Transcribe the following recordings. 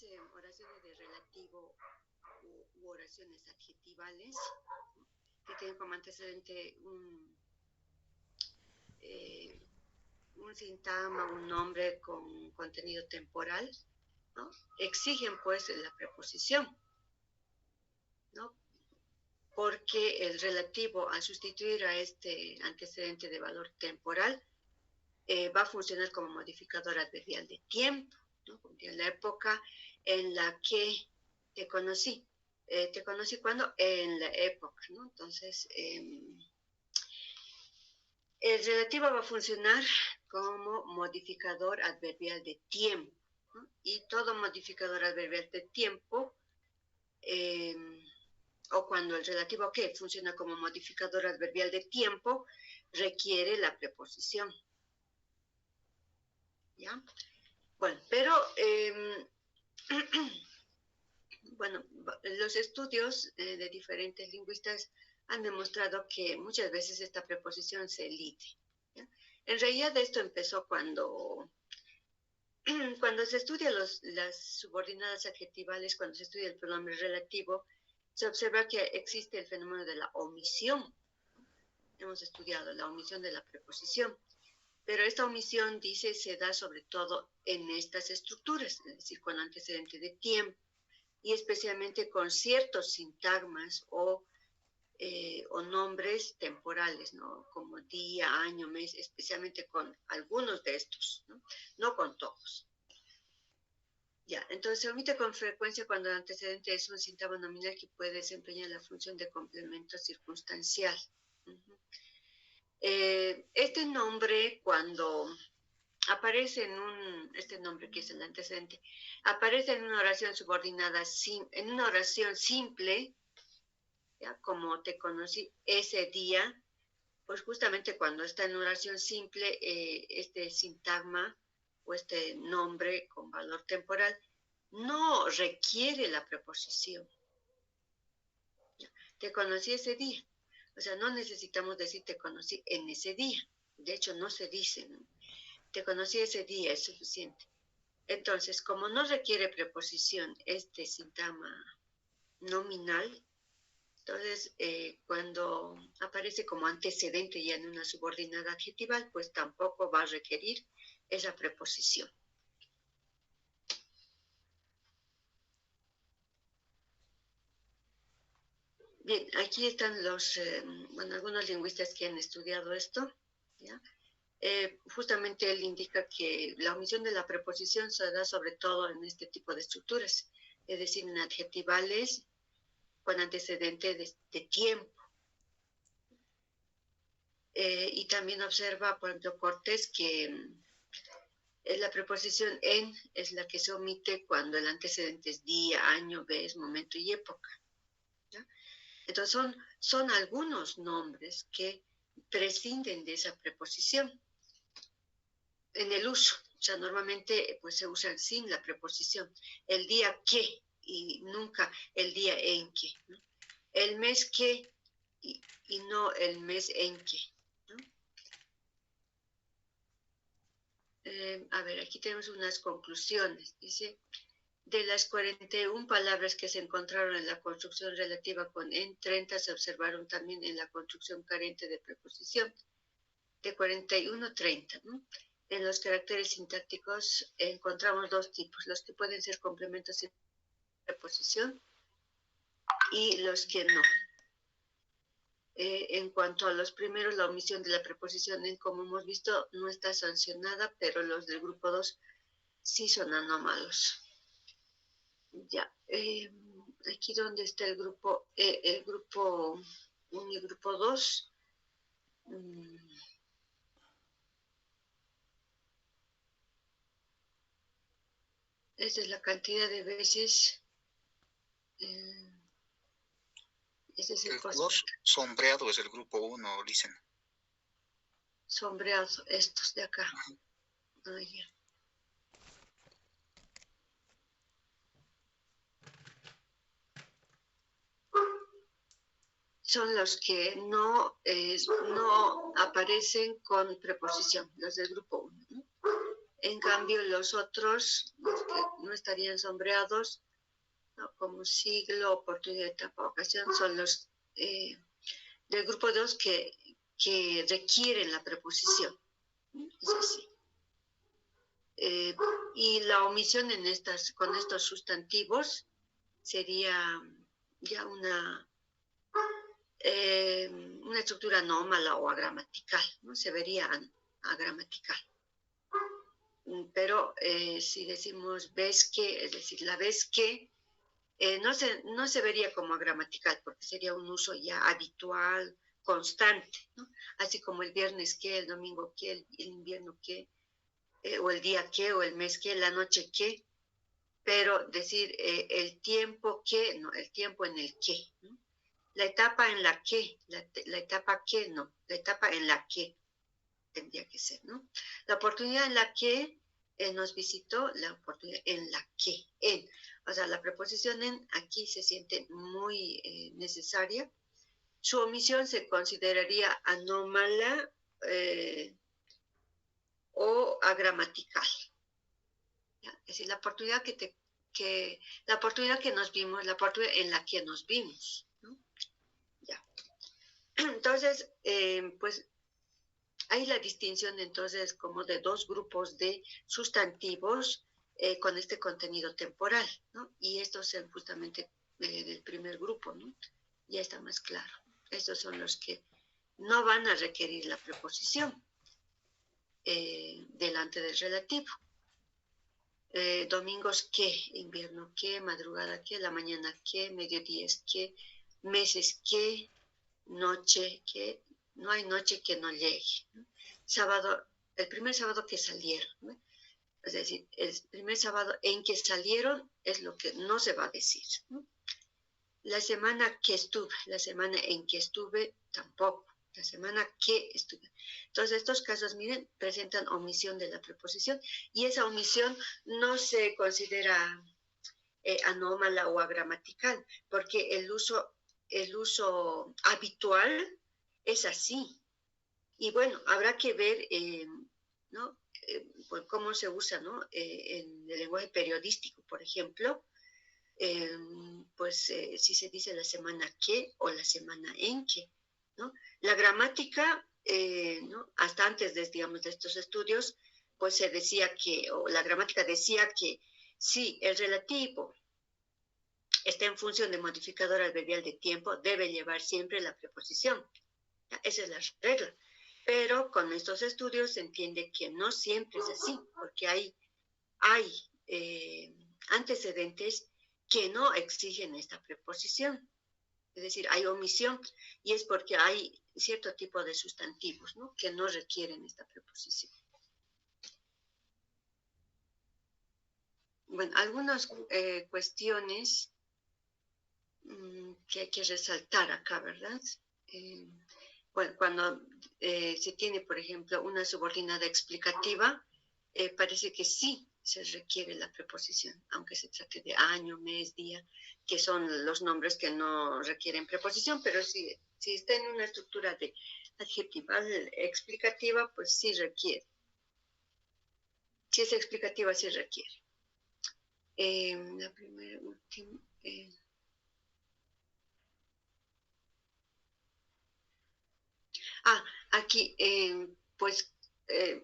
estas oraciones de relativo u oraciones adjetivales, ¿no? Que tienen como antecedente un sintagma, un nombre con contenido temporal, ¿no? Exigen pues la preposición, ¿no? Porque el relativo, al sustituir a este antecedente de valor temporal, va a funcionar como modificador adverbial de tiempo, ¿no? En la época en la que te conocí. ¿Te conocí cuándo? En la época, ¿no? Entonces, el relativo va a funcionar como modificador adverbial de tiempo, ¿no? Y todo modificador adverbial de tiempo, o cuando el relativo a qué funciona como modificador adverbial de tiempo, requiere la preposición. ¿Ya? Bueno, pero bueno, los estudios de diferentes lingüistas han demostrado que muchas veces esta preposición se elide, ¿ya? En realidad esto empezó cuando se estudia las subordinadas adjetivales, cuando se estudia el pronombre relativo, se observa que existe el fenómeno de la omisión. Hemos estudiado la omisión de la preposición, pero esta omisión, dice, se da sobre todo en estas estructuras, es decir, con antecedente de tiempo, y especialmente con ciertos sintagmas o nombres temporales, ¿no? Como día, año, mes, especialmente con algunos de estos, ¿no? No con todos. Ya, entonces se omite con frecuencia cuando el antecedente es un sintagma nominal que puede desempeñar la función de complemento circunstancial. Este nombre, cuando aparece este nombre que es el antecedente, aparece en una oración subordinada, en una oración simple, ¿ya? Como te conocí ese día, pues justamente cuando está en oración simple, este sintagma o este nombre con valor temporal no requiere la preposición. ¿Ya? Te conocí ese día. O sea, no necesitamos decir te conocí en ese día. De hecho, no se dice, ¿no? Te conocí ese día, es suficiente. Entonces, como no requiere preposición este sintagma nominal, entonces cuando aparece como antecedente ya en una subordinada adjetival, pues tampoco va a requerir esa preposición. Bien, aquí están algunos lingüistas que han estudiado esto, ¿ya? Justamente él indica que la omisión de la preposición se da sobre todo en este tipo de estructuras, es decir, en adjetivales con antecedente de tiempo. Y también observa, por ejemplo, Cortés, que la preposición en es la que se omite cuando el antecedente es día, año, vez, momento y época, ¿ya? Entonces son algunos nombres que prescinden de esa preposición en el uso. O sea, normalmente pues se usan sin la preposición. El día que y nunca el día en que, ¿no? El mes que y no el mes en que, ¿no? A ver, aquí tenemos unas conclusiones. Dice, de las 41 palabras que se encontraron en la construcción relativa con en, 30 se observaron también en la construcción carente de preposición. De 41, 30, ¿no? En los caracteres sintácticos encontramos dos tipos, los que pueden ser complementos sin preposición y los que no. En cuanto a los primeros, la omisión de la preposición en, como hemos visto, no está sancionada, pero los del grupo 2 sí son anómalos. Ya, aquí donde está el grupo 1 y el grupo 2. Esa es la cantidad de veces. Ese es el color sombreado es el grupo 1, dicen. Sombreado, estos de acá. Ah, ya. Son los que no aparecen con preposición, los del grupo 1, ¿no? En cambio, los otros, los que no estarían sombreados, ¿no? Como siglo, oportunidad, etapa, ocasión, son los del grupo 2 que requieren la preposición. Es así. Y la omisión con estos sustantivos sería ya una estructura anómala o agramatical, ¿no? Se vería agramatical. Pero si decimos ves que, es decir, la ves que, no se vería como agramatical, porque sería un uso ya habitual, constante, ¿no? Así como el viernes que, el domingo que, el invierno que, o el día que, o el mes que, la noche que, pero decir el tiempo que, no, el tiempo en el que, ¿no? La etapa en la que, la etapa que, no, la etapa en la que tendría que ser, ¿no? La oportunidad en la que nos visitó, la oportunidad en la que, en. O sea, la preposición en aquí se siente muy necesaria. Su omisión se consideraría anómala o agramatical. ¿Ya? Es decir, la oportunidad la oportunidad que nos vimos, la oportunidad en la que nos vimos, ¿no? Ya. Entonces, pues hay la distinción entonces como de dos grupos de sustantivos con este contenido temporal, ¿no? Y estos son justamente del primer grupo, ¿no? Ya está más claro. Estos son los que no van a requerir la preposición delante del relativo. Domingos que, invierno que, madrugada que, la mañana que, mediodías que, meses que, noche que, no hay noche que no llegue, ¿no? Sábado, el primer sábado que salieron, ¿no? Es decir, el primer sábado en que salieron es lo que no se va a decir, ¿no? La semana que estuve, la semana en que estuve, tampoco. La semana que estuve. Entonces, estos casos, miren, presentan omisión de la preposición y esa omisión no se considera anómala o agramatical, porque el uso habitual es así. Y bueno, habrá que ver, ¿no? Pues cómo se usa, ¿no? En el lenguaje periodístico, por ejemplo, si se dice la semana que o la semana en que, ¿no? La gramática, ¿no? Hasta antes, digamos, de estos estudios, pues se decía que, o la gramática decía que si el relativo está en función de modificador adverbial de tiempo, debe llevar siempre la preposición. ¿Ya? Esa es la regla. Pero con estos estudios se entiende que no siempre es así, porque hay antecedentes que no exigen esta preposición. Es decir, hay omisión y es porque hay cierto tipo de sustantivos, ¿no? Que no requieren esta preposición. Bueno, algunas cuestiones que hay que resaltar acá, ¿verdad? Bueno, cuando se tiene, por ejemplo, una subordinada explicativa, parece que sí se requiere la preposición, aunque se trate de año, mes, día, que son los nombres que no requieren preposición, pero si está en una estructura de adjetiva explicativa, pues sí requiere. Si es explicativa, sí requiere. La primera, última. Aquí,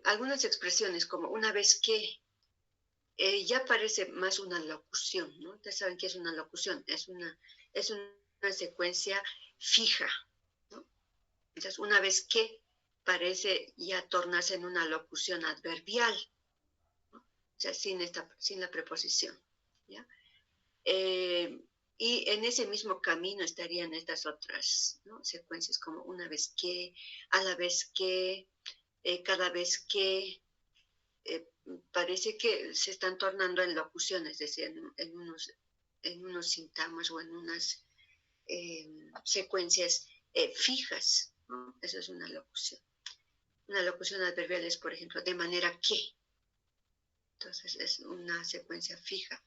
algunas expresiones como una vez que, ya parece más una locución, ¿no? Ustedes saben que es una locución, es una secuencia fija, ¿no? Entonces, una vez que parece ya tornarse en una locución adverbial, ¿no? O sea, sin la preposición, ¿ya? Y en ese mismo camino estarían estas otras, ¿no? Secuencias como una vez que, a la vez que, cada vez que, parece que se están tornando en locuciones, es decir, en unos sintagmas o en unas secuencias fijas, ¿no? Eso es una locución. Una locución adverbial es, por ejemplo, de manera que. Entonces es una secuencia fija.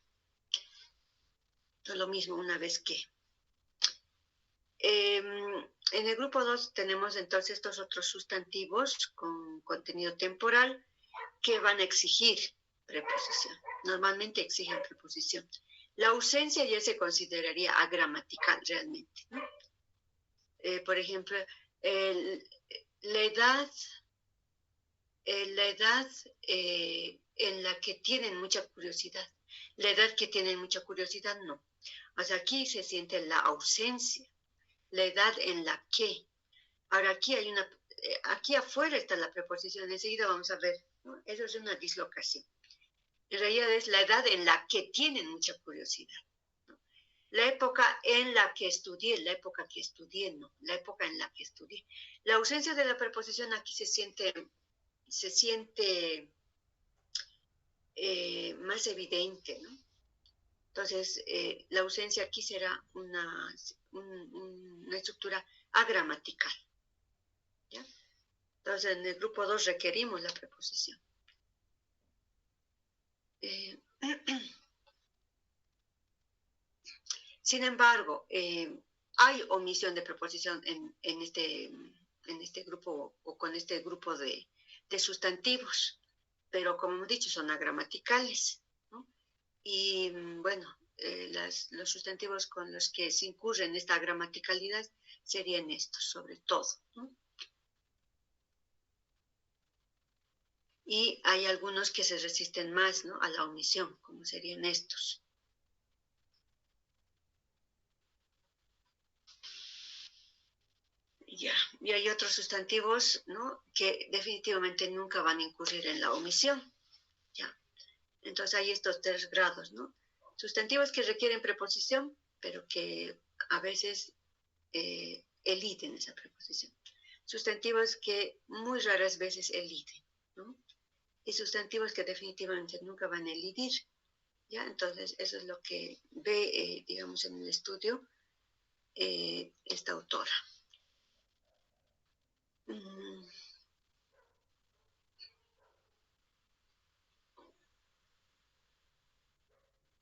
Lo mismo una vez que. En el grupo 2 tenemos entonces estos otros sustantivos con contenido temporal que van a exigir preposición. Normalmente exigen preposición. La ausencia ya se consideraría agramatical realmente, ¿no? Por ejemplo, la edad en la que tienen mucha curiosidad. La edad que tienen mucha curiosidad, no. O sea, aquí se siente la ausencia, la edad en la que. Ahora, aquí afuera está la preposición, enseguida vamos a ver, ¿no? Eso es una dislocación. En realidad es la edad en la que tienen mucha curiosidad, ¿no? La época en la que estudié, la época que estudié, no, la época en la que estudié. La ausencia de la preposición aquí se siente más evidente, ¿no? Entonces, la ausencia aquí será una estructura agramatical, ¿ya? Entonces, en el grupo 2 requerimos la preposición. Sin embargo, hay omisión de preposición en este grupo o con este grupo de sustantivos, pero como hemos dicho, son agramaticales, ¿no? Y bueno, los sustantivos con los que se incurre en esta gramaticalidad serían estos, sobre todo, ¿no? Y hay algunos que se resisten más, ¿no?, a la omisión, como serían estos. Ya, y hay otros sustantivos, ¿no?, que definitivamente nunca van a incurrir en la omisión. Ya. Entonces hay estos 3 grados, ¿no? Sustantivos que requieren preposición, pero que a veces eliden esa preposición. Sustantivos que muy raras veces eliden, ¿no? Y sustantivos que definitivamente nunca van a elidir, ¿ya? Entonces eso es lo que ve, digamos, en el estudio esta autora.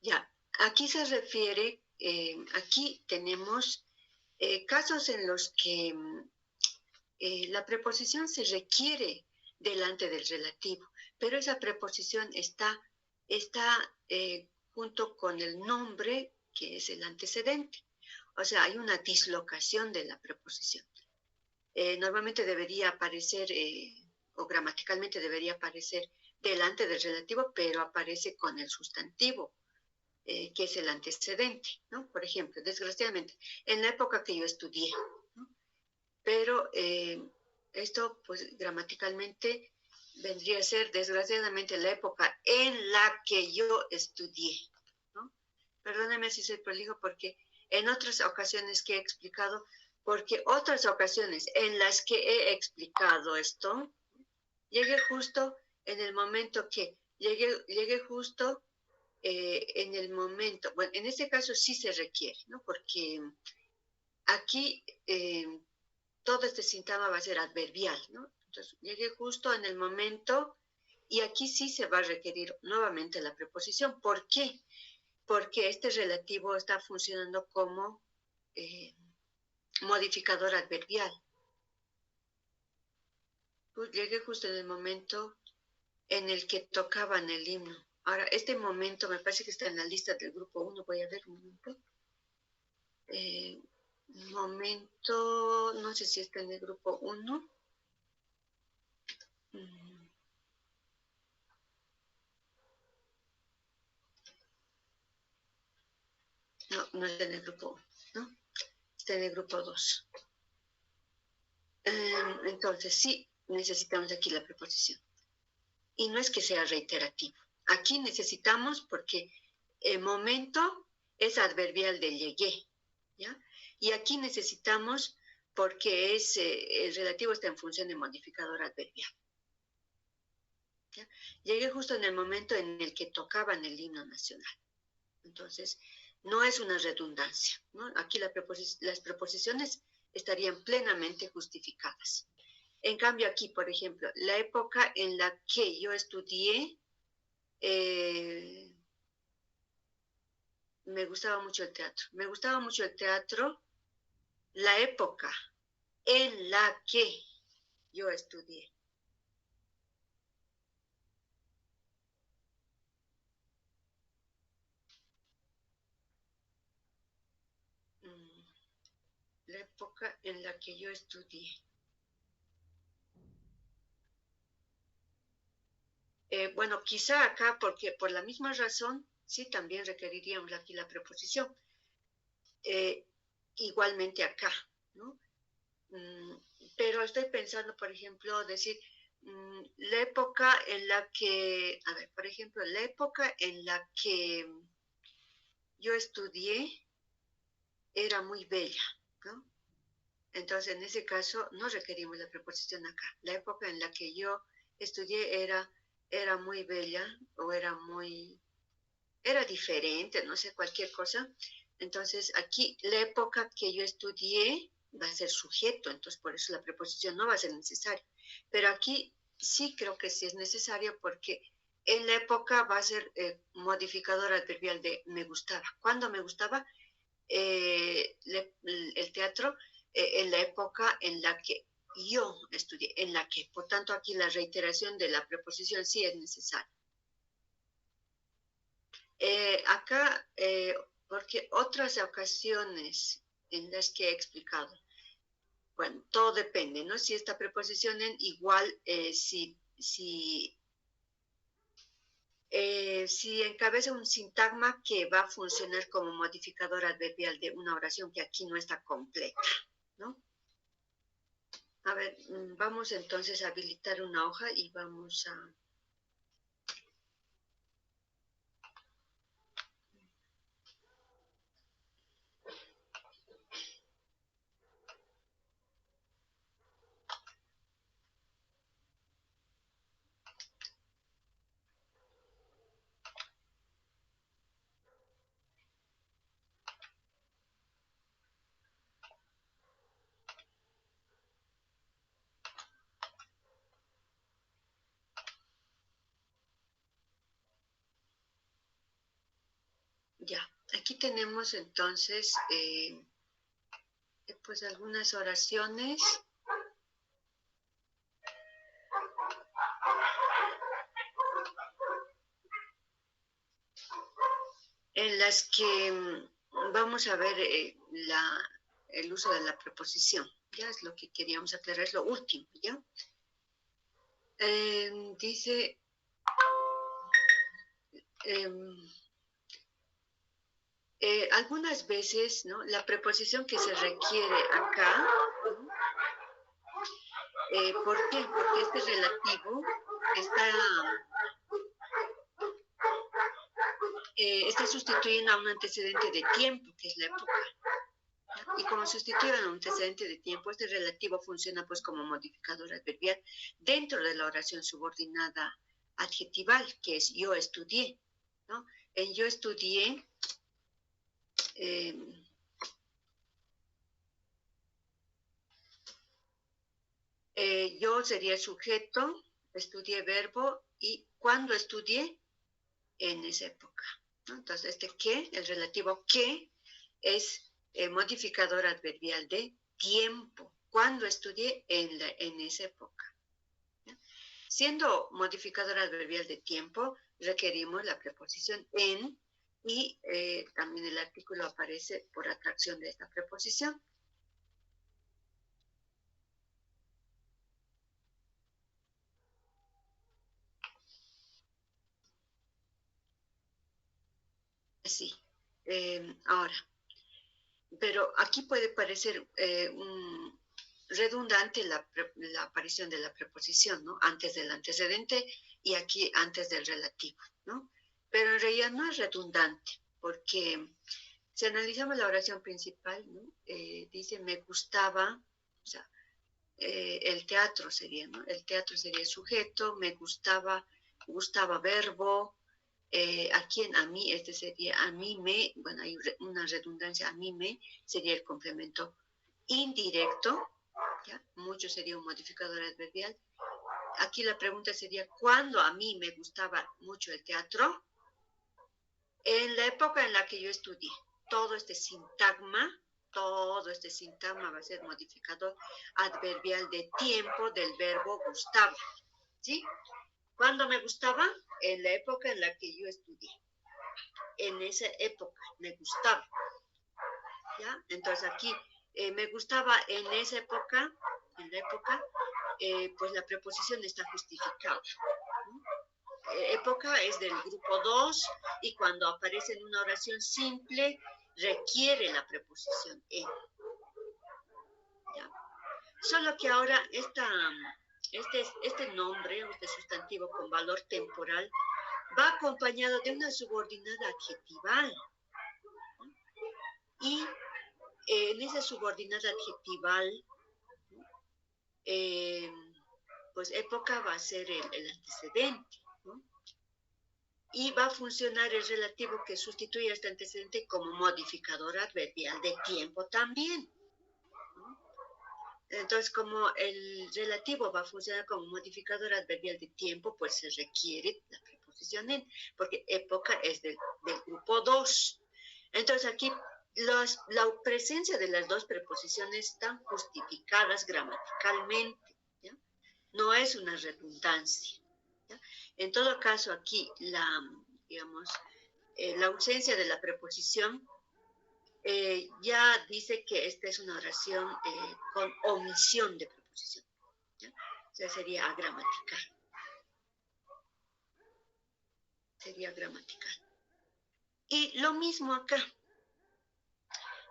Ya, aquí se refiere, aquí tenemos casos en los que la preposición se requiere delante del relativo, pero esa preposición está junto con el nombre, que es el antecedente. O sea, hay una dislocación de la preposición. Normalmente debería aparecer, o gramaticalmente debería aparecer delante del relativo, pero aparece con el sustantivo, que es el antecedente, ¿no? Por ejemplo, desgraciadamente, en la época que yo estudié, ¿no? Pero esto, pues, gramaticalmente vendría a ser, desgraciadamente, la época en la que yo estudié, ¿no? Perdóname si soy prolijo, porque en otras ocasiones que he explicado, porque otras ocasiones en las que he explicado esto, llegué justo en el momento que, llegué justo en el momento, bueno, en este caso sí se requiere, ¿no? Porque aquí todo este síntoma va a ser adverbial, ¿no? Entonces, llegué justo en el momento y aquí sí se va a requerir nuevamente la preposición. ¿Por qué? Porque este relativo está funcionando como modificador adverbial. Pues llegué justo en el momento en el que tocaban el himno. Ahora, este momento me parece que está en la lista del grupo 1. Voy a ver un momento. Un momento, no sé si está en el grupo 1. No, no está en el grupo 1, ¿no? Está en el grupo 2. Entonces, sí, necesitamos aquí la preposición. Y no es que sea reiterativo. Aquí necesitamos porque el momento es adverbial de llegué, ¿ya? Y aquí necesitamos porque el relativo está en función de modificador adverbial, ¿ya? Llegué justo en el momento en el que tocaban el himno nacional. Entonces, no es una redundancia, ¿no? Aquí las preposiciones estarían plenamente justificadas. En cambio, aquí, por ejemplo, la época en la que yo estudié, me gustaba mucho el teatro. Me gustaba mucho el teatro, la época en la que yo estudié. la época en la que yo estudié. Bueno, quizá acá, porque por la misma razón, sí, también requeriríamos aquí la preposición. Igualmente acá, ¿no? Pero estoy pensando, por ejemplo, decir, la época en la que, a ver, por ejemplo, la época en la que yo estudié era muy bella, ¿no? Entonces, en ese caso, no requerimos la preposición acá. La época en la que yo estudié era muy bella o era diferente, no sé, cualquier cosa. Entonces, aquí la época que yo estudié va a ser sujeto, entonces por eso la preposición no va a ser necesaria. Pero aquí sí creo que sí es necesario porque en la época va a ser modificador adverbial de me gustaba. ¿Cuándo me gustaba? El teatro en la época en la que yo estudié, en la que, por tanto, aquí la reiteración de la preposición sí es necesaria. Acá, porque otras ocasiones en las que he explicado, bueno, todo depende, ¿no? Si esta preposición en igual, si encabeza un sintagma que va a funcionar como modificador adverbial de una oración que aquí no está completa, ¿no? A ver, vamos entonces a habilitar una hoja y vamos a... Ya, aquí tenemos entonces pues algunas oraciones en las que vamos a ver el uso de la preposición. Ya es lo que queríamos aclarar, es lo último, ¿ya? Dice... algunas veces, ¿no? La preposición que se requiere acá, ¿no? ¿Por qué? Porque este relativo está sustituyendo a un antecedente de tiempo, que es la época. ¿Ya? Y como sustituye a un antecedente de tiempo, este relativo funciona pues como modificador adverbial dentro de la oración subordinada adjetival, que es yo estudié, ¿no? En yo estudié... yo sería sujeto, estudié verbo y cuando estudié en esa época, ¿no? Entonces, este que, el relativo que, es modificador adverbial de tiempo. Cuando estudié en esa época. ¿Ya? Siendo modificador adverbial de tiempo, requerimos la preposición en y también el artículo aparece por atracción de esta preposición. Sí. Ahora, pero aquí puede parecer redundante la aparición de la preposición, ¿no? Antes del antecedente y aquí antes del relativo, ¿no? Pero en realidad no es redundante, porque si analizamos la oración principal, ¿no? Dice, me gustaba, o sea, el teatro sería, ¿no? El teatro sería sujeto, me gustaba verbo, a quién, a mí, este sería a mí me, bueno, hay una redundancia, a mí me sería el complemento indirecto, ¿ya? Mucho sería un modificador adverbial. Aquí la pregunta sería, ¿cuándo a mí me gustaba mucho el teatro? En la época en la que yo estudié. Todo este sintagma va a ser modificador adverbial de tiempo del verbo gustaba, ¿sí? ¿Cuándo me gustaba? En la época en la que yo estudié. En esa época me gustaba, ¿ya? Entonces aquí me gustaba en esa época, pues la preposición está justificada, ¿no? Época es del grupo 2 y cuando aparece en una oración simple requiere la preposición en. ¿Ya? Solo que ahora este nombre o este sustantivo con valor temporal va acompañado de una subordinada adjetival. Y en esa subordinada adjetival, pues época va a ser el antecedente, ¿no? Y va a funcionar el relativo que sustituye a este antecedente como modificador adverbial de tiempo también, ¿no? Entonces, como el relativo va a funcionar como modificador adverbial de tiempo, pues se requiere la preposición en, porque época es del grupo 2. Entonces, aquí la presencia de las dos preposiciones están justificadas gramaticalmente, ¿ya? No es una redundancia, ¿ya? En todo caso, aquí digamos, la ausencia de la preposición ya dice que esta es una oración con omisión de preposición, ¿ya? O sea, sería agramatical. Sería gramatical. Y lo mismo acá.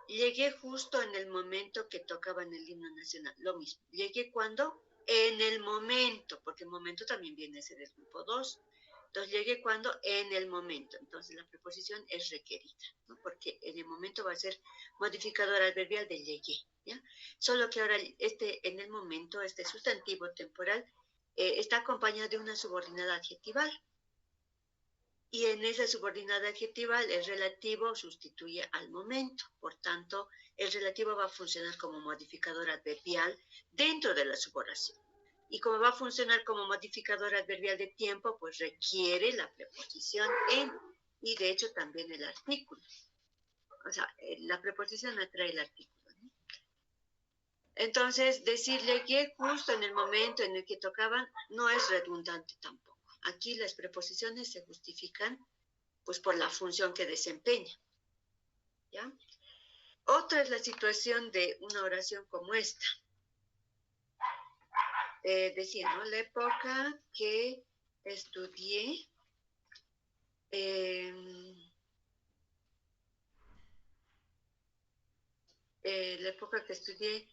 Llegué justo en el momento que tocaban el himno nacional. Lo mismo. Llegué cuando en el momento, porque el momento también viene a ser el grupo 2. Entonces llegué cuando en el momento. Entonces la preposición es requerida, ¿no? Porque en el momento va a ser modificador adverbial de llegué, ¿ya? Solo que ahora en el momento, este sustantivo temporal, está acompañado de una subordinada adjetival. Y en esa subordinada adjetival, el relativo sustituye al momento. Por tanto, el relativo va a funcionar como modificador adverbial dentro de la suboración. Y como va a funcionar como modificador adverbial de tiempo, pues requiere la preposición en, y de hecho también el artículo. O sea, la preposición atrae el artículo, ¿no? Entonces, decirle que justo en el momento en el que tocaban no es redundante tampoco. Aquí las preposiciones se justifican pues por la función que desempeña, ¿ya? Otra es la situación de una oración como esta. Decía, ¿no? La época que estudié, la época que estudié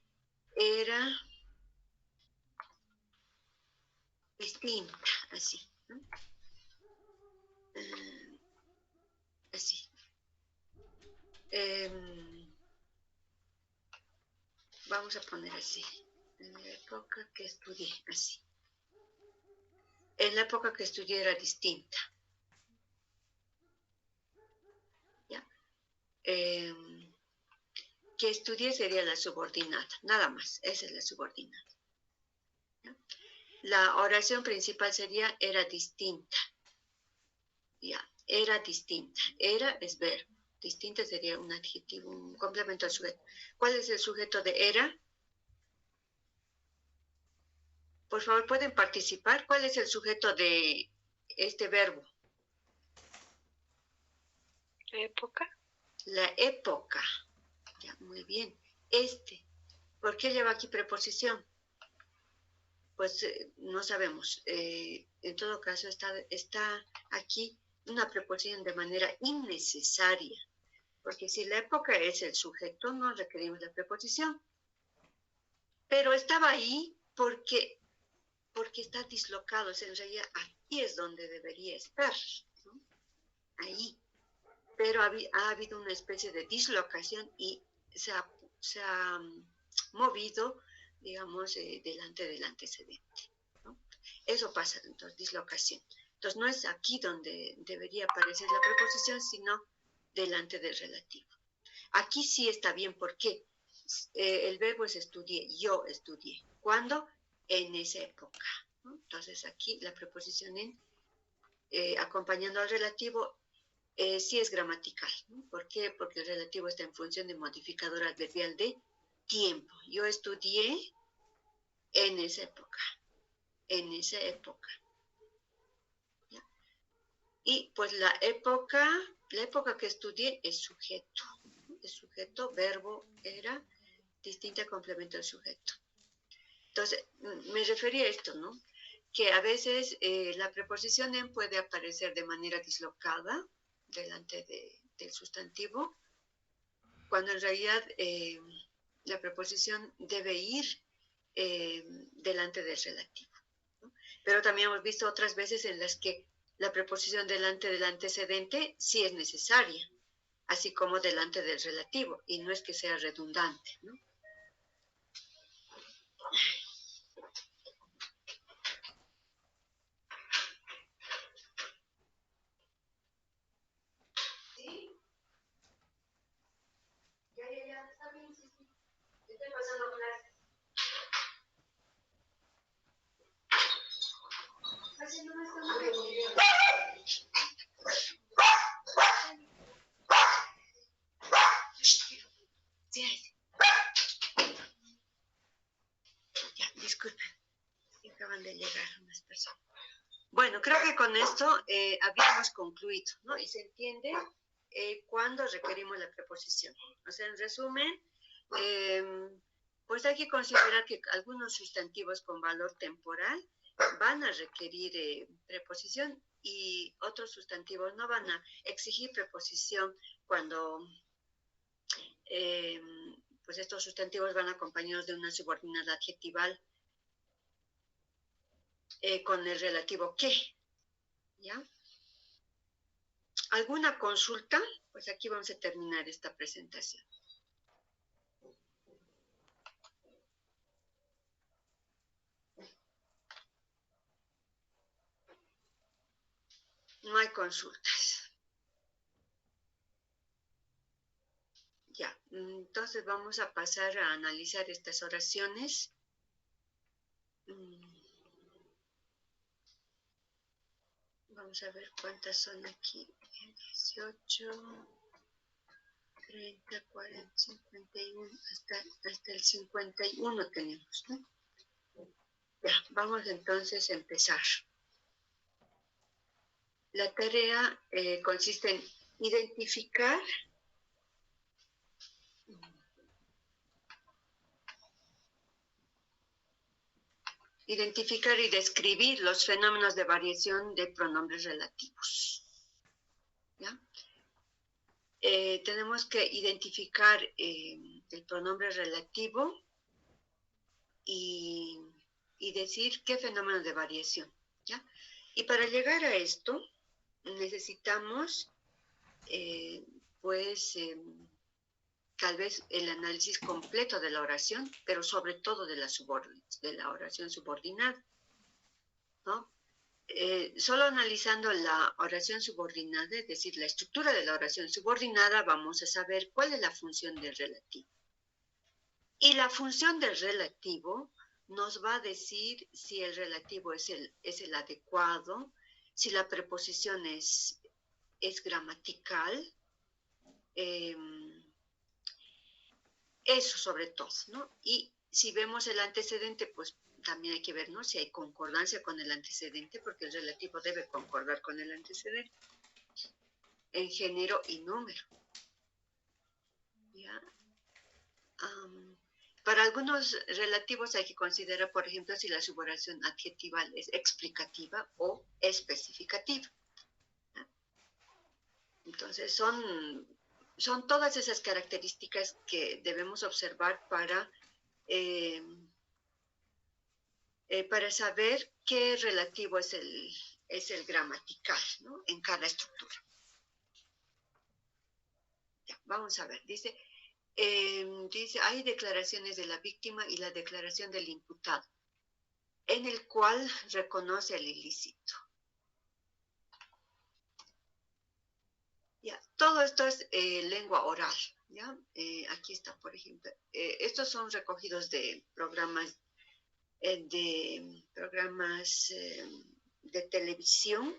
era distinta, así, ¿no? Así. Vamos a poner así. En la época que estudié, así. En la época que estudié era distinta. ¿Ya? Que estudié sería la subordinada, nada más, esa es la subordinada. ¿Ya? La oración principal sería era distinta. Ya, era distinta. Era es verbo. Distinta sería un adjetivo, un complemento al sujeto. ¿Cuál es el sujeto de era? Por favor, ¿pueden participar? ¿Cuál es el sujeto de este verbo? Época. La época. Ya, muy bien. ¿Por qué lleva aquí preposición? Pues no sabemos. En todo caso, está aquí una preposición de manera innecesaria. Porque si la época es el sujeto, no requerimos la preposición. Pero estaba ahí porque está dislocado. O sea, en realidad, aquí es donde debería estar, ¿no? Ahí. Pero ha habido una especie de dislocación y se ha movido, digamos, delante del antecedente, ¿no? Eso pasa, entonces, dislocación. Entonces, no es aquí donde debería aparecer la preposición, sino delante del relativo. Aquí sí está bien, porque el verbo es estudié, yo estudié. ¿Cuándo? En esa época, ¿no? Entonces, aquí la preposición en, acompañando al relativo, sí es gramatical, ¿no? ¿Por qué? Porque el relativo está en función de modificador adverbial de tiempo. Yo estudié en esa época. En esa época. ¿Ya? Y pues la época que estudié es sujeto. ¿No? Es sujeto, verbo, era, distinta complemento del sujeto. Entonces, me refería a esto, ¿no? Que a veces la preposición en puede aparecer de manera dislocada delante del sustantivo, cuando en realidad la preposición debe ir delante del relativo, ¿no? Pero también hemos visto otras veces en las que la preposición delante del antecedente sí es necesaria, así como delante del relativo, y no es que sea redundante, ¿no? ¿Sí? Ya, está bien, sí. Estoy pasando clases. Haciendo más sí. Ya, disculpen, acaban de llegar unas personas. Bueno, creo que con esto habíamos concluido, ¿no? Y se entiende cuándo requerimos la preposición. O sea, en resumen, pues hay que considerar que algunos sustantivos con valor temporal van a requerir preposición y otros sustantivos no van a exigir preposición cuando pues estos sustantivos van acompañados de una subordinada adjetival con el relativo que, ¿ya? ¿Alguna consulta? Pues aquí vamos a terminar esta presentación. No hay consultas. Ya, entonces vamos a pasar a analizar estas oraciones. Vamos a ver cuántas son aquí. 18, 30, 40, 51, hasta el 51 tenemos, ¿no? Ya, vamos entonces a empezar. La tarea consiste en identificar y describir los fenómenos de variación de pronombres relativos. ¿Ya? Tenemos que identificar el pronombre relativo y decir qué fenómeno de variación. ¿Ya? Y para llegar a esto necesitamos tal vez el análisis completo de la oración, pero sobre todo de la oración subordinada, ¿no? Solo analizando la oración subordinada, es decir, la estructura de la oración subordinada, vamos a saber cuál es la función del relativo. Y la función del relativo nos va a decir si el relativo es el adecuado, si la preposición es gramatical, eso sobre todo, ¿no? Y si vemos el antecedente, pues también hay que ver, ¿no? Si hay concordancia con el antecedente, porque el relativo debe concordar con el antecedente en género y número. ¿Ya? Para algunos relativos hay que considerar, por ejemplo, si la subordinación adjetival es explicativa o especificativa. ¿Ya? Entonces, son todas esas características que debemos observar para saber qué relativo es el gramatical, ¿no? En cada estructura. Ya, vamos a ver, dice, hay declaraciones de la víctima y la declaración del imputado, en el cual reconoce el ilícito. Ya, todo esto es lengua oral, ¿ya? Aquí está, por ejemplo. Estos son recogidos de programas de televisión,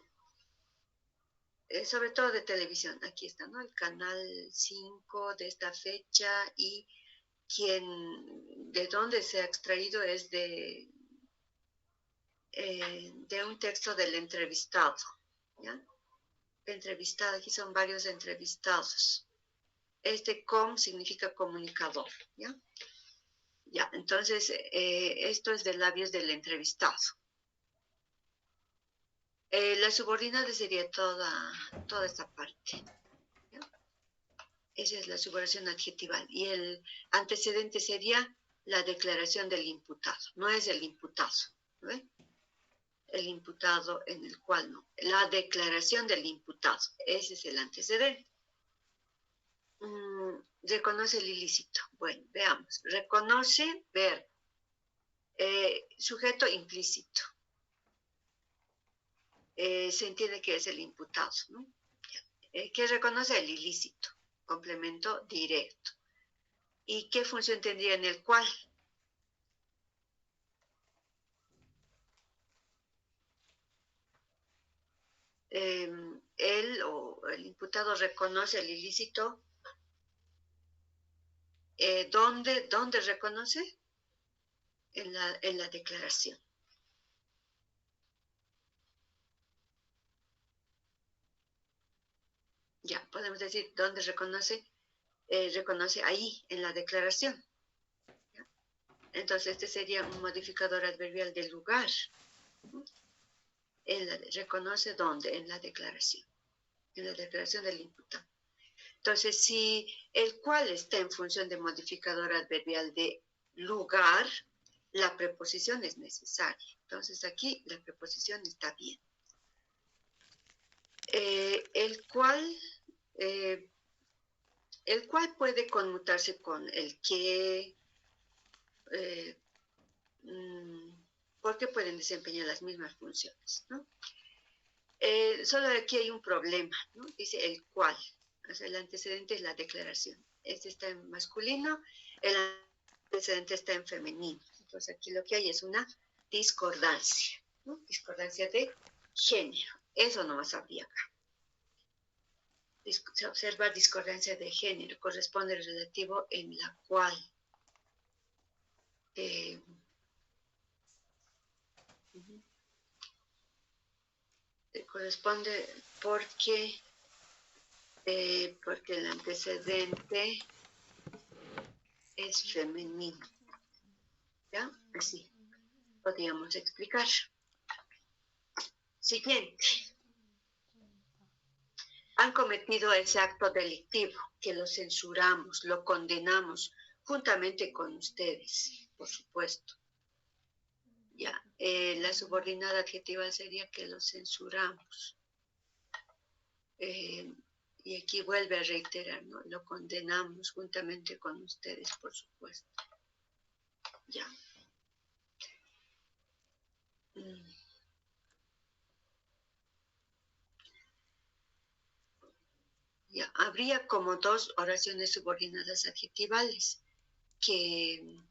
sobre todo de televisión. Aquí está, ¿no? El canal 5 de esta fecha y de dónde se ha extraído es de un texto del entrevistado, ¿ya? Entrevistado, aquí son varios entrevistados. Com significa comunicador, ¿ya? Ya, entonces, esto es de labios del entrevistado. La subordinada sería toda esta parte. ¿Ya? Esa es la subordinación adjetival. Y el antecedente sería la declaración del imputado. No es el imputado. ¿No? El imputado en el cual no. La declaración del imputado. Ese es el antecedente. Reconoce el ilícito. Bueno, veamos. Reconoce, verbo. Sujeto implícito. Se entiende que es el imputado, ¿no? Que reconoce el ilícito. Complemento directo. ¿Y qué función tendría en el cual? Él o el imputado reconoce el ilícito. ¿Dónde reconoce? En la declaración. Ya, podemos decir, ¿dónde reconoce? Reconoce ahí, en la declaración. ¿Ya? Entonces, este sería un modificador adverbial del lugar. Reconoce dónde, en la declaración del imputado. Entonces, si el cual está en función de modificador adverbial de lugar, la preposición es necesaria. Entonces, aquí la preposición está bien. El cual puede conmutarse con el que, porque pueden desempeñar las mismas funciones, ¿no? Solo aquí hay un problema, ¿no? Dice el cual, o sea, el antecedente es la declaración. Este está en masculino, el antecedente está en femenino. Entonces aquí lo que hay es una discordancia, ¿no? Discordancia de género. Eso nomás habría acá. Se observa discordancia de género, corresponde al relativo en la cual. Corresponde porque el antecedente es femenino. ¿Ya? Así podríamos explicar. Siguiente. Han cometido ese acto delictivo que lo censuramos, lo condenamos juntamente con ustedes, por supuesto. Ya, la subordinada adjetiva sería que lo censuramos. Y aquí vuelve a reiterar, ¿no? Lo condenamos juntamente con ustedes, por supuesto. Ya. Ya. Habría como dos oraciones subordinadas adjetivales que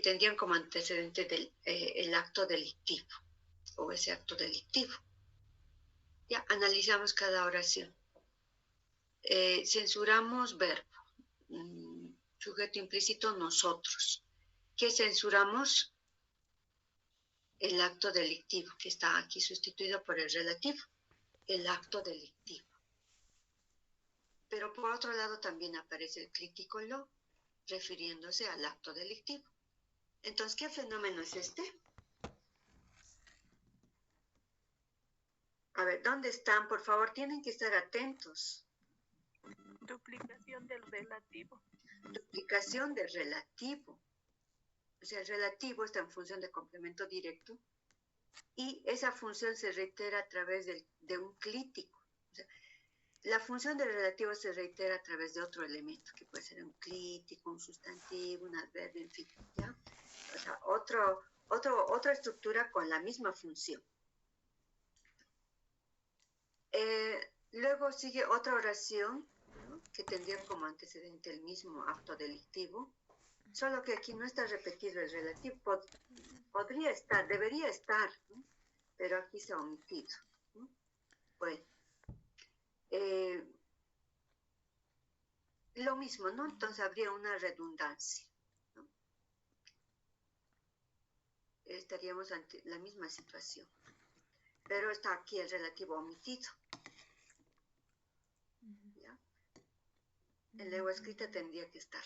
tendrían como antecedente el acto delictivo o ese acto delictivo. Ya, analizamos cada oración. Censuramos verbo, sujeto implícito nosotros. ¿Qué censuramos? El acto delictivo, que está aquí sustituido por el relativo, el acto delictivo. Pero por otro lado también aparece el crítico lo, refiriéndose al acto delictivo. Entonces, ¿qué fenómeno es este? A ver, ¿dónde están? Por favor, tienen que estar atentos. Duplicación del relativo. Duplicación del relativo. O sea, el relativo está en función de complemento directo y esa función se reitera a través de un clítico. O sea, la función del relativo se reitera a través de otro elemento, que puede ser un clítico, un sustantivo, un adverbio, en fin, ¿ya? O sea, otra estructura con la misma función. Luego sigue otra oración, ¿no? Que tendría como antecedente el mismo acto delictivo, solo que aquí no está repetido el relativo. Podría estar, debería estar, ¿no? Pero aquí se ha omitido, ¿no? Bueno, lo mismo, ¿no? Entonces habría una redundancia, ¿no? Estaríamos ante la misma situación, pero está aquí el relativo omitido. ¿Ya? En lengua escrita tendría que estar.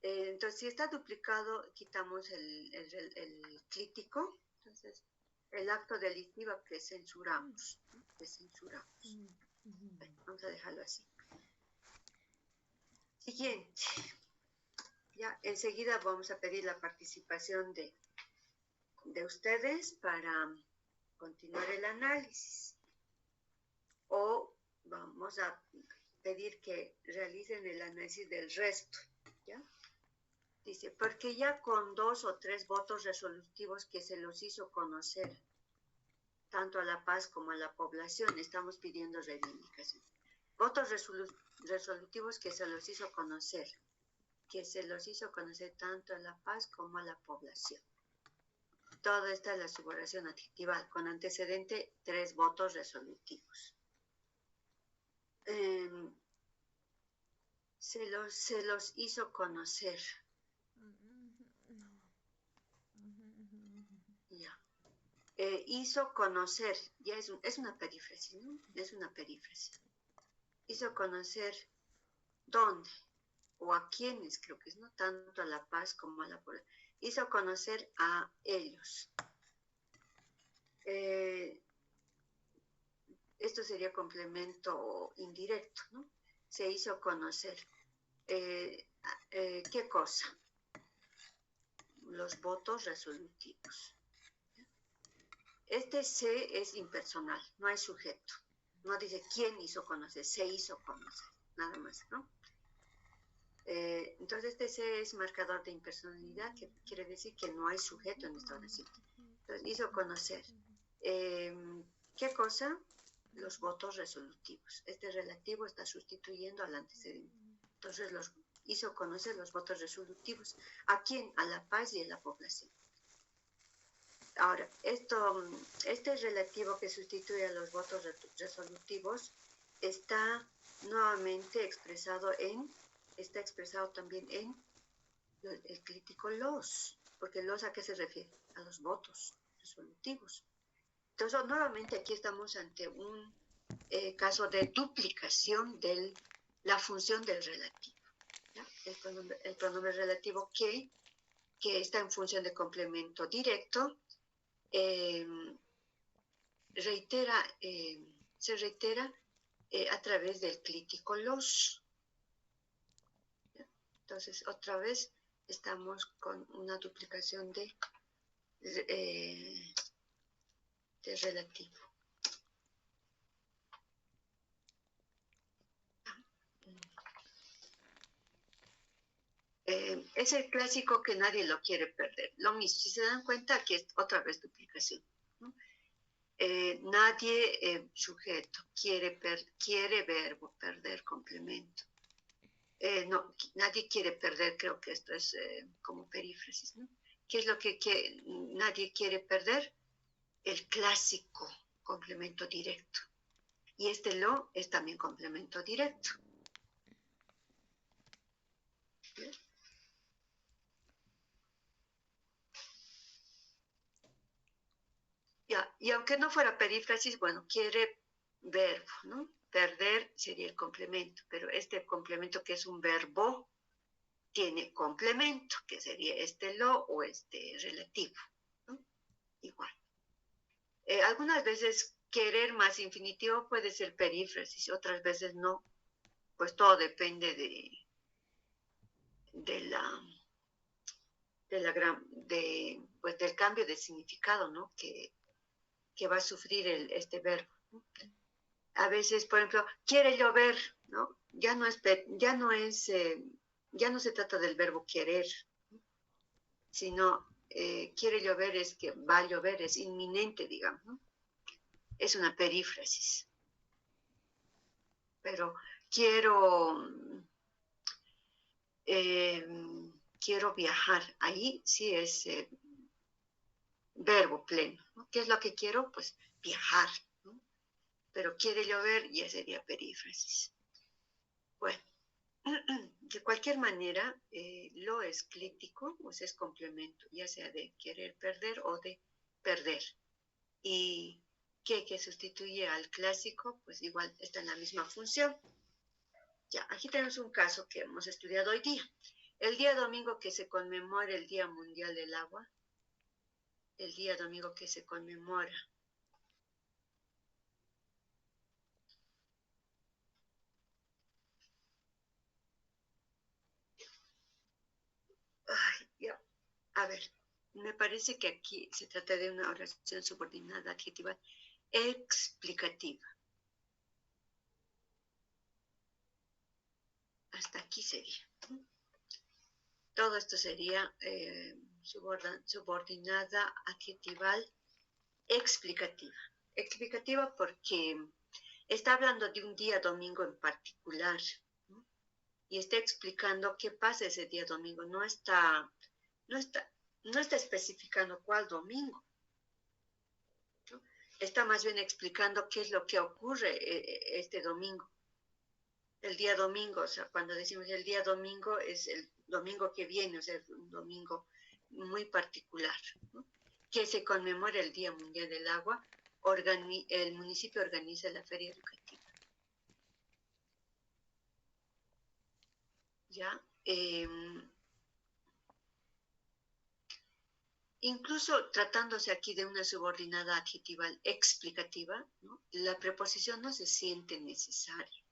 Entonces, si está duplicado, quitamos el clítico. Entonces, el acto delictivo que censuramos. Que censuramos. Bueno, vamos a dejarlo así. Siguiente. Ya, enseguida vamos a pedir la participación de ustedes para continuar el análisis. O vamos a pedir que realicen el análisis del resto. ¿Ya? Dice, porque ya con 2 o 3 votos resolutivos que se los hizo conocer, tanto a La Paz como a la población, estamos pidiendo reivindicación. Votos resolutivos que se los hizo conocer tanto a La Paz como a la población. Toda esta es la subordinación adjetiva, con antecedente 3 votos resolutivos. Se los hizo conocer. Ya. Hizo conocer, ya es una perífrasis, ¿no? Es una perífrasis. Hizo conocer dónde o a quiénes, creo que es, ¿no? Tanto a La Paz como a la población. Hizo conocer a ellos. Esto sería complemento indirecto, ¿no? Se hizo conocer. ¿Qué cosa? Los votos resolutivos. Este se es impersonal, no hay sujeto. No dice quién hizo conocer, se hizo conocer, nada más, ¿no? Entonces este se es marcador de impersonalidad, que quiere decir que no hay sujeto en esta oración. Entonces hizo conocer. ¿Qué cosa? Los votos resolutivos. Este relativo está sustituyendo al antecedente. Entonces hizo conocer los votos resolutivos. ¿A quién? A La Paz y a la población. Ahora, este relativo que sustituye a los votos resolutivos está nuevamente expresado también en el crítico los, porque los ¿a qué se refiere? A los votos resolutivos. Entonces, nuevamente aquí estamos ante un caso de duplicación de la función del relativo. ¿Ya? El pronombre relativo que está en función de complemento directo, se reitera a través del clítico los. ¿Ya? Entonces, otra vez estamos con una duplicación de relativo. Es el clásico que nadie lo quiere perder. Lo mismo, si se dan cuenta, aquí es otra vez duplicación, ¿no? Nadie, sujeto, quiere verbo, perder, complemento. No, nadie quiere perder, creo que esto es como perífrasis, ¿no? ¿Qué es lo que nadie quiere perder? El clásico complemento directo. Y este lo es también complemento directo. ¿Bien? Ya, y aunque no fuera perífrasis, bueno, quiere verbo, ¿no? Perder sería el complemento, pero este complemento que es un verbo tiene complemento, que sería este lo o este relativo, ¿no? Igual. Algunas veces querer más infinitivo puede ser perífrasis, otras veces no, pues todo depende del cambio de significado, ¿no? Que va a sufrir este verbo, ¿no? A veces, por ejemplo, quiere llover, ¿no? Ya no se trata del verbo querer, ¿no? Sino quiere llover es que va a llover, es inminente, digamos, ¿no? Es una perífrasis. Pero quiero viajar, ahí sí es verbo pleno, ¿no? ¿Qué es lo que quiero? Pues viajar, ¿no? Pero quiere llover, ya sería perífrasis. Bueno, de cualquier manera, lo es clítico, pues es complemento, ya sea de querer perder o de perder. Y que sustituye al clásico, pues igual está en la misma función. Ya, aquí tenemos un caso que hemos estudiado hoy día. El día domingo que se conmemora el Día Mundial del Agua, el día domingo que se conmemora. Ay, ya. A ver, me parece que aquí se trata de una oración subordinada adjetiva explicativa. Hasta aquí sería. Todo esto sería subordinada adjetival explicativa. Explicativa porque está hablando de un día domingo en particular, ¿no? Y está explicando qué pasa ese día domingo. No está especificando cuál domingo, ¿no? Está más bien explicando qué es lo que ocurre este domingo. El día domingo, o sea, cuando decimos el día domingo, es el domingo que viene, o sea, un domingo muy particular, ¿no? Que se conmemora el Día Mundial del Agua. El municipio organiza la feria educativa. ¿Ya? Incluso tratándose aquí de una subordinada adjetival explicativa, ¿no? La preposición no se siente necesaria.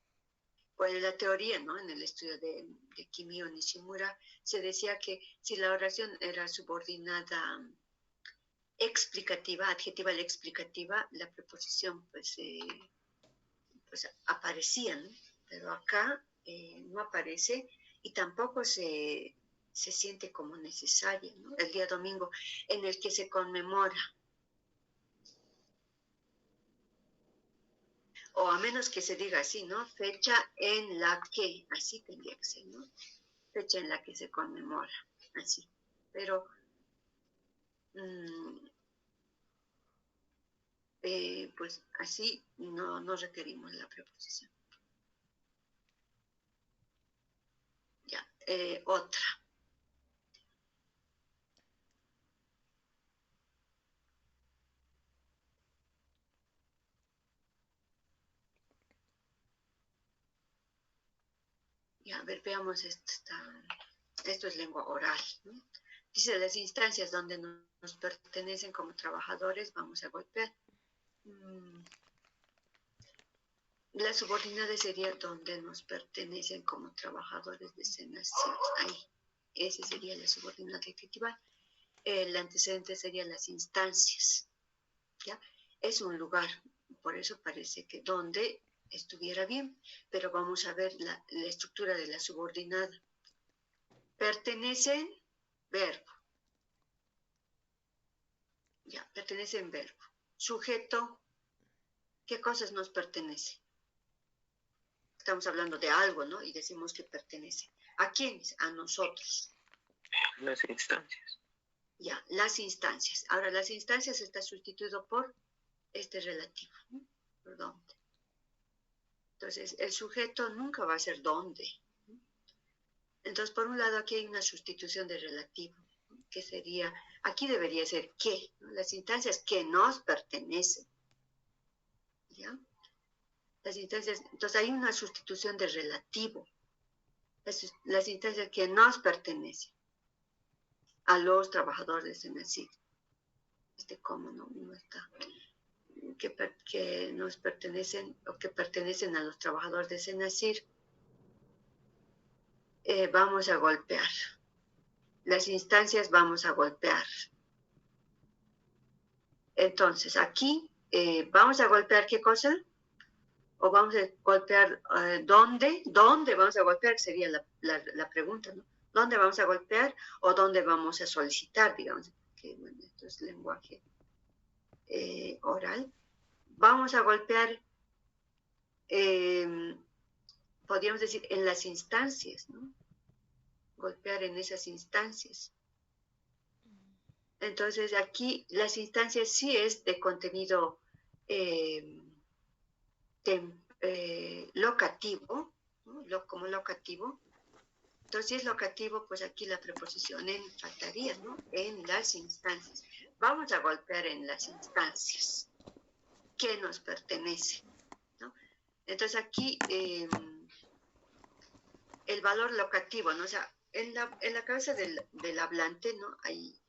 Bueno, en la teoría, ¿no? En el estudio de Kimio Nishimura, se decía que si la oración era subordinada explicativa, adjetival explicativa, la preposición pues aparecía, ¿no? Pero acá no aparece y tampoco se siente como necesaria, ¿no? El día domingo en el que se conmemora. O a menos que se diga así, ¿no? Fecha en la que, así tendría que ser, ¿no? Fecha en la que se conmemora, así. Pero pues así no requerimos la preposición. Ya, otra. Ya, a ver, veamos esto es lengua oral, ¿no? Dice, las instancias donde nos pertenecen como trabajadores, vamos a golpear. La subordinada sería donde nos pertenecen como trabajadores de Senacid. Ahí, esa sería la subordinada adjetiva. El antecedente sería las instancias, ¿ya? Es un lugar, por eso parece que donde estuviera bien, pero vamos a ver la estructura de la subordinada. Pertenecen, verbo. Ya, pertenecen, verbo. Sujeto, ¿qué cosas nos pertenecen? Estamos hablando de algo, ¿no? Y decimos que pertenece. ¿A quiénes? A nosotros. Las instancias. Ya, las instancias. Ahora, las instancias está sustituido por este relativo, ¿no? ¿Por dónde? Entonces, el sujeto nunca va a ser dónde. Entonces, por un lado, aquí hay una sustitución de relativo, ¿no? Que sería, aquí debería ser qué, ¿no? Las instancias que nos pertenecen. ¿Ya? Las instancias, entonces hay una sustitución de relativo. Las instancias que nos pertenecen a los trabajadores de Senacid. ¿Cómo no está? Que nos pertenecen o que pertenecen a los trabajadores de Senacid. Vamos a golpear. Las instancias vamos a golpear. Entonces, aquí vamos a golpear ¿qué cosa? O vamos a golpear ¿dónde? ¿Dónde vamos a golpear? Sería la pregunta, ¿no? ¿Dónde vamos a golpear o dónde vamos a solicitar, digamos? Que bueno, esto es lenguaje oral. Vamos a golpear, podríamos decir, en las instancias, ¿no? Golpear en esas instancias. Entonces, aquí las instancias sí es de contenido locativo, ¿no? Como locativo. Entonces, si es locativo, pues aquí la preposición en faltaría, ¿no? En las instancias. Vamos a golpear en las instancias que nos pertenecen, ¿no? Entonces, aquí el valor locativo, ¿no? O sea, en la cabeza del hablante, ¿no? Ahí,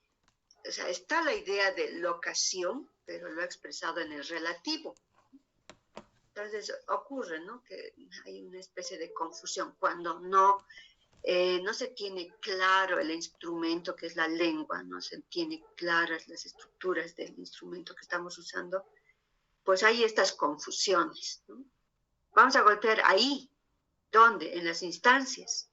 o sea, está la idea de locación, pero lo ha expresado en el relativo. Entonces ocurre, ¿no? Que hay una especie de confusión cuando no se tiene claro el instrumento que es la lengua, no se tiene claras las estructuras del instrumento que estamos usando, pues hay estas confusiones, ¿no? Vamos a golpear ahí, ¿dónde? En las instancias.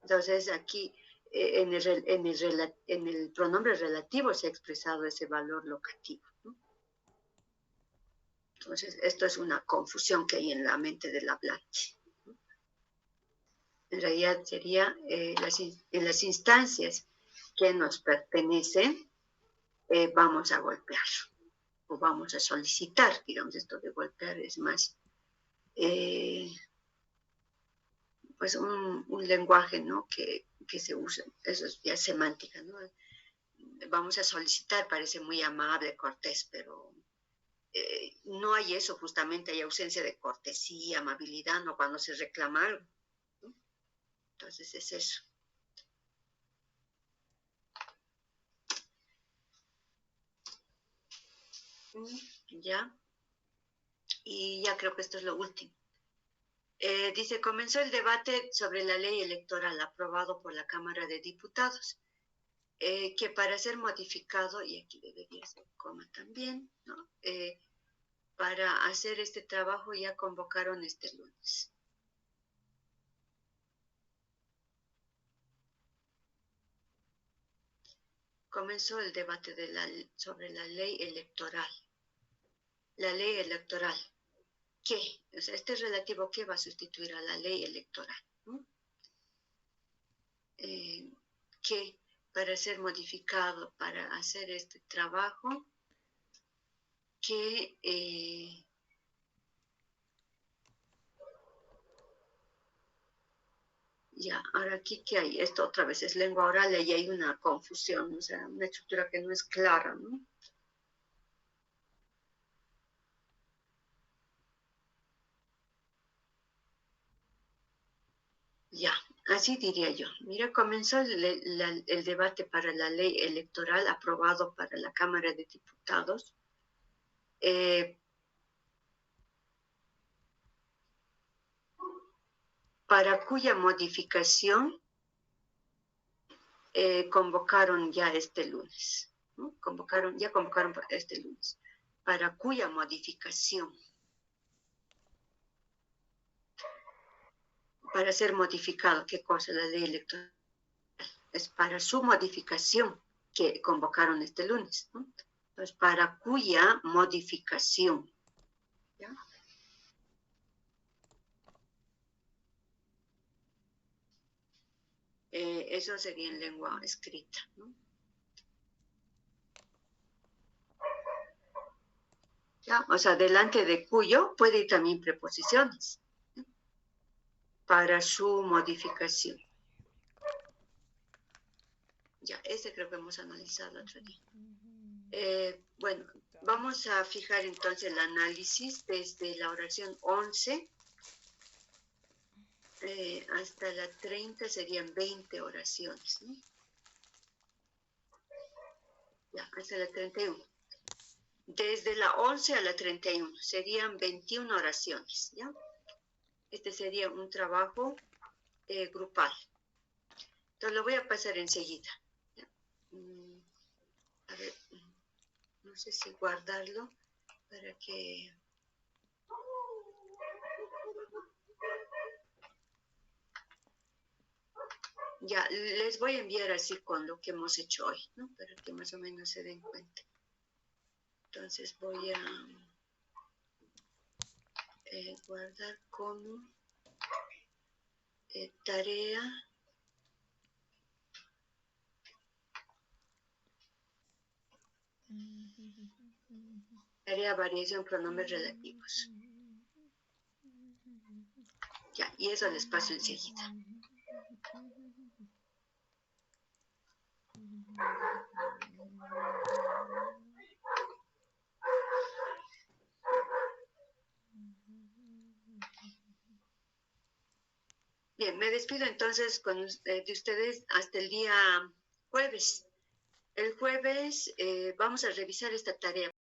Entonces aquí en el pronombre relativo se ha expresado ese valor locativo, ¿no? Entonces esto es una confusión que hay en la mente del hablante. En realidad sería en las instancias que nos pertenecen, vamos a golpear o vamos a solicitar, digamos, esto de golpear es más, pues un lenguaje, ¿no? que se usa, eso es ya semántica, ¿no? Vamos a solicitar, parece muy amable, cortés, pero no hay eso, justamente hay ausencia de cortesía, amabilidad, ¿no? Cuando se reclama algo, ¿no? Entonces es eso. Ya, y ya creo que esto es lo último. Dice, comenzó el debate sobre la ley electoral aprobado por la Cámara de Diputados, que para ser modificado, y aquí debería ser coma también, ¿no? Para hacer este trabajo ya convocaron este lunes. Comenzó el debate sobre la ley electoral. La ley electoral, ¿qué? O sea, este relativo ¿qué va a sustituir a la ley electoral? ¿No? Que para ser modificado, para hacer este trabajo, que ya, ahora aquí, ¿qué hay? Esto otra vez es lengua oral y hay una confusión, o sea, una estructura que no es clara, ¿no? Ya, así diría yo. Mira, comenzó el debate para la ley electoral aprobado para la Cámara de Diputados. Para cuya modificación convocaron ya este lunes, ¿no? Ya convocaron este lunes. Para cuya modificación, para ser modificado, ¿qué cosa? La ley electoral. Es para su modificación que convocaron este lunes, ¿no? Entonces, para cuya modificación, ¿ya? Eso sería en lengua escrita, ¿no? ¿Ya? O sea, delante de cuyo puede ir también preposiciones, ¿no? Para su modificación. Ya, ese creo que hemos analizado otro día. Bueno, vamos a fijar entonces el análisis desde la oración 11 hasta la 30 serían 20 oraciones, ¿no? Ya, hasta la 31. Desde la 11 a la 31 serían 21 oraciones, ¿ya? Este sería un trabajo grupal. Entonces lo voy a pasar enseguida. A ver, no sé si guardarlo para que... Ya, les voy a enviar así con lo que hemos hecho hoy, ¿no? Para que más o menos se den cuenta. Entonces voy a guardar como tarea. Tarea variación pronombres relativos. Ya, y eso les paso enseguida. Bien, me despido entonces de ustedes hasta el día jueves. El jueves vamos a revisar esta tarea.